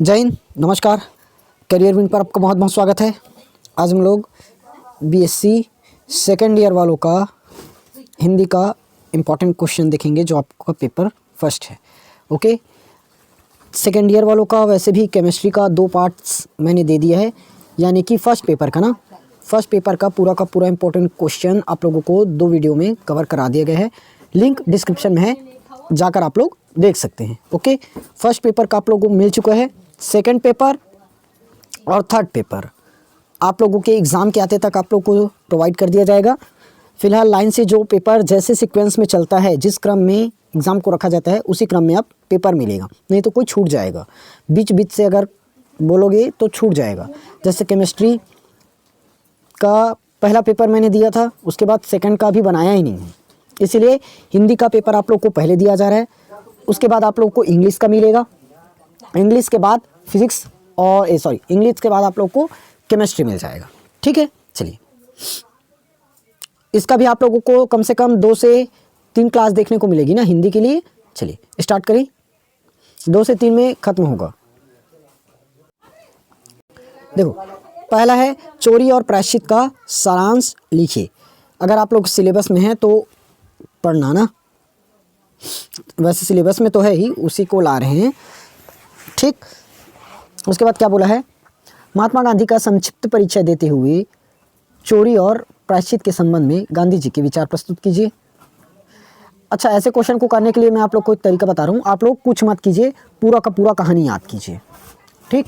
जय हिंद, नमस्कार। Career win पर आपका बहुत बहुत स्वागत है। आज हम लोग बीएससी सेकेंड ईयर वालों का हिंदी का इम्पॉर्टेंट क्वेश्चन देखेंगे जो आपका पेपर फर्स्ट है। ओके, सेकेंड ईयर वालों का वैसे भी केमिस्ट्री का 2 पार्ट्स मैंने दे दिया है, यानी कि फर्स्ट पेपर का पूरा इम्पोर्टेंट क्वेश्चन आप लोगों को 2 वीडियो में कवर करा दिया गया है। लिंक डिस्क्रिप्शन में है, जाकर आप लोग देख सकते हैं। ओके, फर्स्ट पेपर का आप लोगों को मिल चुका है। सेकंड पेपर और थर्ड पेपर आप लोगों के एग्ज़ाम के आते तक आप लोगों को प्रोवाइड कर दिया जाएगा। फिलहाल लाइन से जो पेपर जैसे सीक्वेंस में चलता है, जिस क्रम में एग्ज़ाम को रखा जाता है उसी क्रम में आप पेपर मिलेगा, नहीं तो कोई छूट जाएगा। बीच से अगर बोलोगे तो छूट जाएगा। जैसे केमिस्ट्री का पहला पेपर मैंने दिया था, उसके बाद सेकंड का भी बनाया ही नहीं है, इसीलिए हिंदी का पेपर आप लोग को पहले दिया जा रहा है। उसके बाद आप लोग को इंग्लिश का मिलेगा, इंग्लिश के बाद फिजिक्स और इंग्लिश के बाद आप लोग को केमिस्ट्री मिल जाएगा। ठीक है, चलिए इसका भी आप लोगों को कम से कम 2 से 3 क्लास देखने को मिलेगी ना हिंदी के लिए। चलिए स्टार्ट करें, 2 से 3 में ख़त्म होगा। देखो, पहला है चोरी और प्रायश्चित का सारांश लिखिए। अगर आप लोग सिलेबस में हैं तो पढ़ना ना, वैसे सिलेबस में तो है ही, उसी को ला रहे हैं। ठीक, उसके बाद क्या बोला है, महात्मा गांधी का संक्षिप्त परिचय देते हुए चोरी और प्रायश्चित के संबंध में गांधी जी के विचार प्रस्तुत कीजिए। अच्छा, ऐसे क्वेश्चन को करने के लिए मैं आप लोग को एक तरीका बता रहा हूँ। आप लोग कुछ मत कीजिए, पूरा का पूरा कहानी याद कीजिए। ठीक,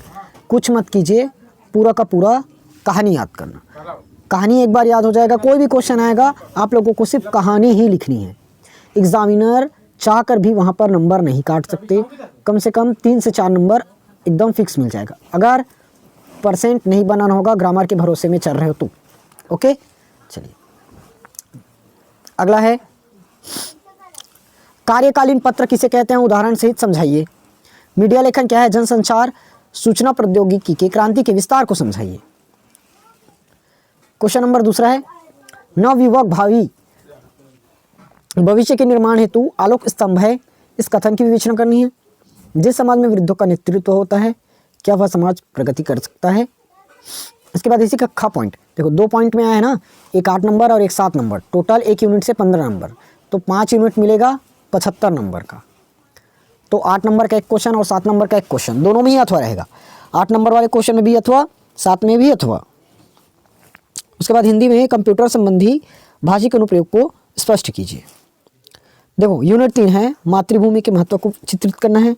कुछ मत कीजिए, पूरा का पूरा कहानी याद करना। कहानी एक बार याद हो जाएगा, कोई भी क्वेश्चन आएगा आप लोगों को सिर्फ कहानी ही लिखनी है। एग्जामिनर चाह कर भी वहाँ पर नंबर नहीं काट सकते, कम से कम 3 से 4 नंबर एकदम फिक्स मिल जाएगा। अगर परसेंट नहीं बनाना होगा, ग्रामर के भरोसे में चल रहे हो तो। ओके, चलिए अगला है कार्यकालीन पत्र किसे कहते हैं, उदाहरण सहित समझाइए। मीडिया लेखन क्या है, जनसंचार सूचना प्रौद्योगिकी के क्रांति के विस्तार को समझाइए। क्वेश्चन नंबर दूसरा है, नवयुवक भावी भविष्य के निर्माण हेतु आलोक स्तंभ है, इस कथन की विवेचना करनी है। जिस समाज में वृद्धों का नेतृत्व होता है, क्या वह समाज प्रगति कर सकता है। इसके बाद इसी का खा पॉइंट देखो, 2 पॉइंट में आया है ना, एक 8 नंबर और एक 7 नंबर, टोटल 1 यूनिट से 15 नंबर, तो 5 यूनिट मिलेगा 75 नंबर का। तो 8 नंबर का एक क्वेश्चन और 7 नंबर का एक क्वेश्चन, दोनों में ही अथवा रहेगा। 8 नंबर वाले क्वेश्चन में भी अथवा, 7 में भी अथवा। उसके बाद हिंदी में कंप्यूटर संबंधी भाषिक अनुप्रयोग को स्पष्ट कीजिए। देखो, यूनिट 3 है, मातृभूमि के महत्व को चित्रित करना है,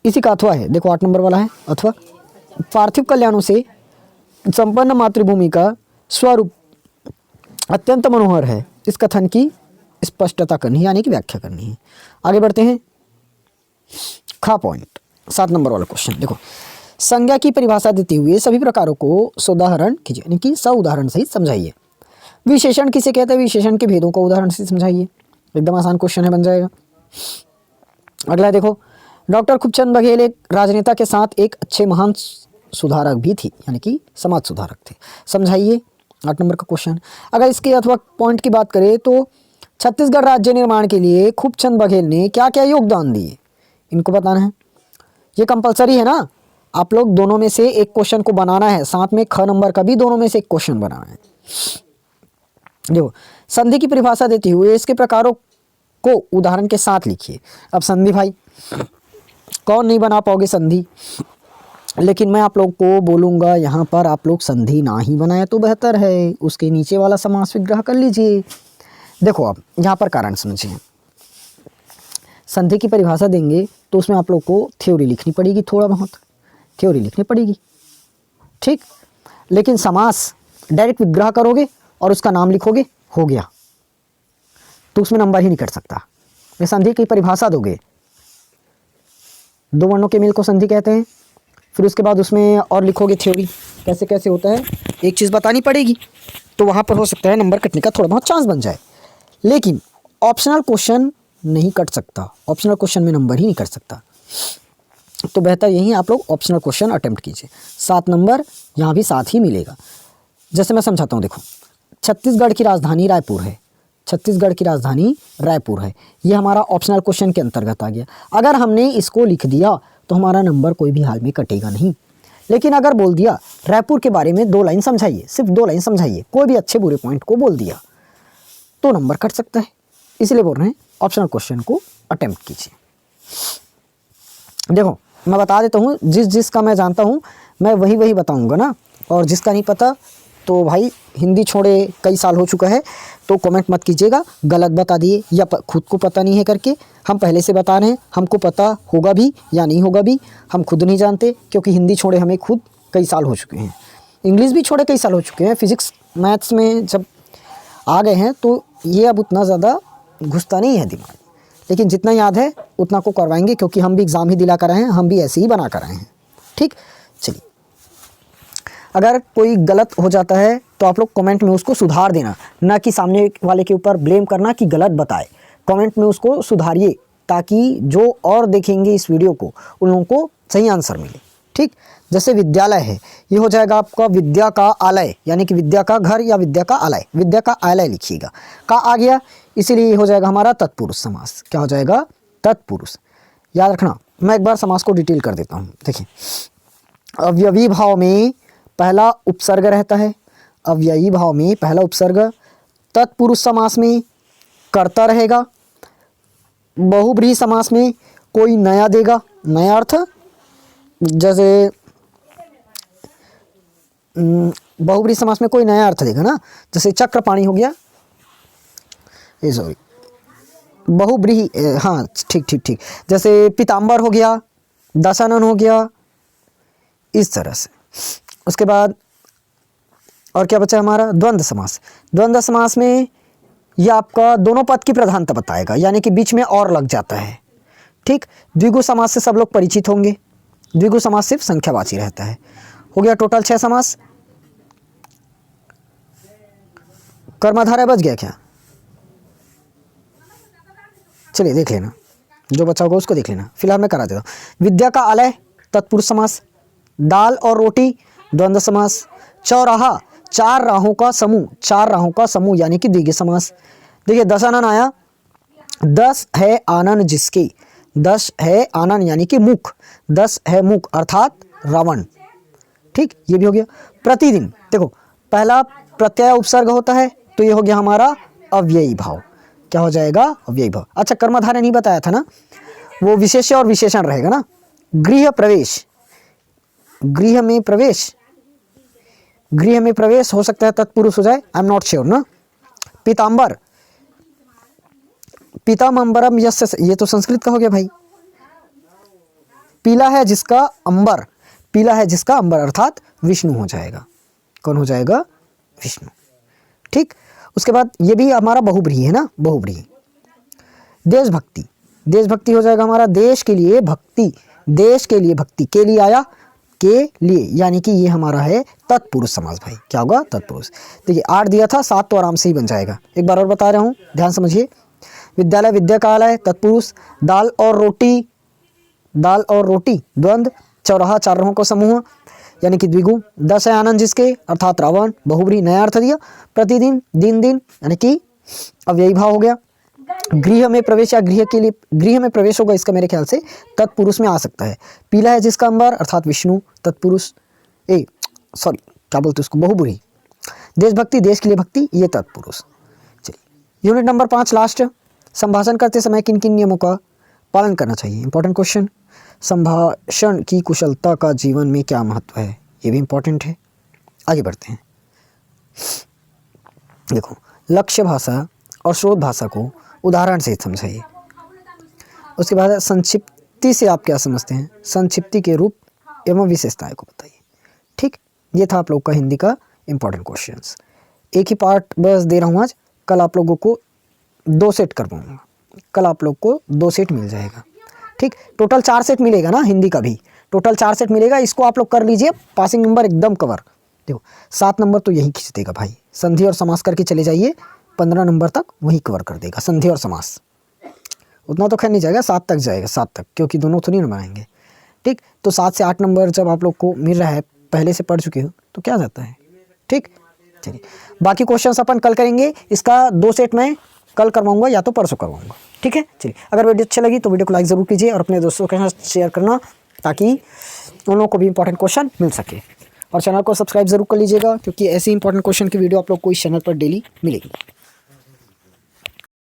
इसी का अथवा है। देखो 8 नंबर वाला है अथवा, पार्थिव कल्याणों से संपन्न मातृभूमि का स्वरूप अत्यंत मनोहर है, इस कथन की स्पष्टता करनी है, यानी कि व्याख्या करनी है। आगे बढ़ते हैं, खा पॉइंट 7 नंबर वाला क्वेश्चन। देखो, संज्ञा की परिभाषा देते हुए सभी प्रकारों को सोदाहरण कीजिए, यानी कि उदाहरण सहित समझाइए। विशेषण किसे कहते हैं, विशेषण के भेदों को उदाहरण से समझाइए। एकदम आसान क्वेश्चन है, बन जाएगा। अगला देखो, डॉक्टर खूबचंद बघेल एक राजनेता के साथ एक अच्छे महान सुधारक भी थी, यानी कि समाज सुधारक थे, समझाइए। 8 नंबर का क्वेश्चन। अगर इसके अथवा पॉइंट की बात करें तो छत्तीसगढ़ राज्य निर्माण के लिए खूबचंद बघेल ने क्या क्या योगदान दिए, इनको बताना है। ये कंपलसरी है ना, आप लोग दोनों में से एक क्वेश्चन को बनाना है, साथ में ख नंबर का भी दोनों में से एक क्वेश्चन बनाना है। देखो, संधि की परिभाषा देते हुए इसके प्रकारों को उदाहरण के साथ लिखिए। अब संधि भाई कौन नहीं बना पाओगे संधि, लेकिन मैं आप लोग को बोलूँगा यहाँ पर आप लोग संधि ना ही बनाए तो बेहतर है, उसके नीचे वाला समास विग्रह कर लीजिए। देखो, अब यहाँ पर कारण समझिए। संधि की परिभाषा देंगे तो उसमें आप लोग को थ्योरी लिखनी पड़ेगी, थोड़ा बहुत थ्योरी लिखनी पड़ेगी। ठीक, लेकिन समास डायरेक्ट विग्रह करोगे और उसका नाम लिखोगे, हो गया, तो उसमें नंबर ही नहीं कट सकता। ये संधि की परिभाषा दोगे, 2 वर्णों के मेल को संधि कहते हैं, फिर उसके बाद उसमें और लिखोगे थ्योरी कैसे कैसे होता है, एक चीज़ बतानी पड़ेगी, तो वहाँ पर हो सकता है नंबर कटने का थोड़ा बहुत चांस बन जाए। लेकिन ऑप्शनल क्वेश्चन नहीं कट सकता, ऑप्शनल क्वेश्चन में नंबर ही नहीं कट सकता, तो बेहतर यही आप लोग ऑप्शनल क्वेश्चन अटेम्प्ट कीजिए। 7 नंबर यहाँ भी 7 ही मिलेगा। जैसे मैं समझाता हूँ, देखो, छत्तीसगढ़ की राजधानी रायपुर है, छत्तीसगढ़ की राजधानी रायपुर है, ये हमारा ऑप्शनल क्वेश्चन के अंतर्गत आ गया। अगर हमने इसको लिख दिया तो हमारा नंबर कोई भी हाल में कटेगा नहीं। लेकिन अगर बोल दिया रायपुर के बारे में 2 लाइन समझाइए, सिर्फ 2 लाइन समझाइए, कोई भी अच्छे बुरे पॉइंट को बोल दिया तो नंबर कट सकता है। इसलिए बोल रहे हैं ऑप्शनल क्वेश्चन को अटेम्प्ट कीजिए। देखो मैं बता देता हूँ, जिसका मैं जानता हूँ मैं वही बताऊँगा ना, और जिसका नहीं पता तो भाई हिंदी छोड़े कई साल हो चुका है तो कमेंट मत कीजिएगा गलत बता दिए या खुद को पता नहीं है करके। हम पहले से बता रहे हैं, हमको पता होगा भी या नहीं होगा भी हम खुद नहीं जानते, क्योंकि हिंदी छोड़े हमें खुद कई साल हो चुके हैं, इंग्लिश भी छोड़े कई साल हो चुके हैं, फिजिक्स मैथ्स में जब आ गए हैं तो ये अब उतना ज़्यादा घुसता नहीं है दिमाग, लेकिन जितना याद है उतना को करवाएंगे, क्योंकि हम भी एग्ज़ाम ही दिला कर आए हैं, हम भी ऐसे ही बना कर आए हैं। ठीक, चलिए अगर कोई गलत हो जाता है तो आप लोग कमेंट में उसको सुधार देना, ना कि सामने वाले के ऊपर ब्लेम करना कि गलत बताए। कमेंट में उसको सुधारिए ताकि जो और देखेंगे इस वीडियो को उन लोगों को सही आंसर मिले। ठीक, जैसे विद्यालय है, ये हो जाएगा आपका विद्या का आलय, यानी कि विद्या का घर या विद्या का आलय, विद्या का आलय लिखिएगा, का आ गया, इसीलिए ये हो जाएगा हमारा तत्पुरुष समास। क्या हो जाएगा? तत्पुरुष। याद रखना, मैं एक बार समास को डिटेल कर देता हूँ। देखिए, अव्ययी भाव में पहला उपसर्ग रहता है, अव्ययी भाव में पहला उपसर्ग, तत्पुरुष समास में कर्ता रहेगा, बहुब्रीहि समास में कोई नया देगा, नया अर्थ, जैसे बहुब्रीहि समास में कोई नया अर्थ देगा ना, जैसे चक्रपाणी हो गया, ये सॉरी बहुब्रीहि, हाँ ठीक, जैसे पीताम्बर हो गया, दशानन हो गया, इस तरह से। उसके बाद और क्या बचा हमारा? द्वंद्व समास। द्वंद्व समास में यह आपका दोनों पद की प्रधानता बताएगा, यानी कि बीच में और लग जाता है। ठीक, द्विगु समास से सब लोग परिचित होंगे, द्विगु समास सिर्फ संख्यावाची रहता है। हो गया टोटल 6 समास। कर्मधारय बच गया क्या? चलिए देख लेना, जो बचा होगा उसको देख लेना, फिलहाल मैं करा देता हूँ। विद्या का आलय तत्पुरुष समास, दाल और रोटी द्वंद्व समास, चौराहा 4 राहों का समूह, 4 राहों का समूह यानी कि द्विगु समास। देखिए दशानन आया, 10 है आनन जिसके, 10 है आनन यानी कि मुख, 10 है मुख अर्थात रावण। ठीक, ये भी हो गया। प्रतिदिन, देखो पहला प्रत्यय उपसर्ग होता है तो ये हो गया हमारा अव्ययी भाव। क्या हो जाएगा? अव्ययी भाव। अच्छा, कर्मधारय नहीं बताया था ना, वो विशेष्य और विशेषण रहेगा ना। गृह प्रवेश, गृह में प्रवेश, गृह में प्रवेश हो सकता है तत्पुरुष हो जाए, आई एम नॉट श्योर ना। पीताम्बर, पीताम्बरम यस्य, ये तो संस्कृत का हो गया भाई। पीला है जिसका अंबर, पीला है जिसका अंबर अर्थात विष्णु हो जाएगा। कौन हो जाएगा? विष्णु। ठीक, उसके बाद ये भी हमारा बहुब्रीहि है ना, बहुब्रीहि। देशभक्ति, देशभक्ति हो जाएगा हमारा देश के लिए भक्ति, देश के लिए भक्ति, के लिए आया, के लिए, यानी कि ये हमारा है तत्पुरुष समास भाई। क्या होगा? तत्पुरुष। देखिए 8 दिया था, 7 तो आराम से ही बन जाएगा। एक बार और बता रहा हूँ, ध्यान समझिए। विद्यालय विद्या का आलय तत्पुरुष, दाल और रोटी, दाल और रोटी द्वंद्व, चौराहा 4 राहों का समूह यानी कि द्विगु, 10 है आनंद जिसके अर्थात रावण, बहुब्रीहि नया अर्थ दिया, प्रतिदिन दिन दिन यानी कि अव्ययी भाव हो गया। गृह में प्रवेश या गृह के लिए, गृह में प्रवेश होगा इसका मेरे ख्याल से तत्पुरुष में आ सकता है। पीला है जिसका अंबर अर्थात विष्णु, तत्पुरुष, सॉरी क्या बोलते उसको, बहुब्रीहि। देशभक्ति, देश के लिए भक्ति, ये तत्पुरुष। चलिए यूनिट नंबर 5 लास्ट, संभाषण करते समय किन किन नियमों का पालन करना चाहिए? Important question. संभाषण की कुशलता का जीवन में क्या महत्व है? ये भी इंपॉर्टेंट है। आगे बढ़ते हैं। देखो, लक्ष्य भाषा और स्रोत भाषा को उदाहरण से समझाइए। उसके बाद संक्षिप्ति से आप क्या समझते हैं? संक्षिप्ति के रूप एवं विशेषताएं को बताइए। ठीक, ये था आप लोग का हिंदी का इंपॉर्टेंट क्वेश्चंस। एक ही पार्ट बस दे रहा हूँ आज, कल आप लोगों को 2 सेट कर पाऊँगा, कल आप लोग को 2 सेट मिल जाएगा। ठीक, टोटल 4 सेट मिलेगा ना, हिंदी का भी टोटल 4 सेट मिलेगा। इसको आप लोग कर लीजिए, पासिंग नंबर एकदम कवर। देखो 7 नंबर तो यही खींच देगा भाई, संधि और समास करके चले जाइए, 15 नंबर तक वही कवर कर देगा, संधि और समास। उतना तो खैर नहीं जाएगा, 7 तक जाएगा, 7 तक, क्योंकि दोनों थोड़ी ना बनाएंगे। ठीक, तो 7 से 8 नंबर जब आप लोग को मिल रहा है, पहले से पढ़ चुके हो तो क्या जाता है। ठीक, चलिए बाकी क्वेश्चंस अपन कल करेंगे। इसका 2 सेट मैं कल करवाऊंगा या तो परसों करवाऊंगा। ठीक है, चलिए अगर वीडियो अच्छी लगी तो वीडियो को लाइक ज़रूर कीजिए और अपने दोस्तों के साथ शेयर करना ताकि उन लोगों को भी इंपॉर्टेंट क्वेश्चन मिल सके। और चैनल को सब्सक्राइब जरूर कर लीजिएगा, क्योंकि ऐसे इंपॉर्टेंट क्वेश्चन की वीडियो आप लोग को इस चैनल पर डेली मिलेगी।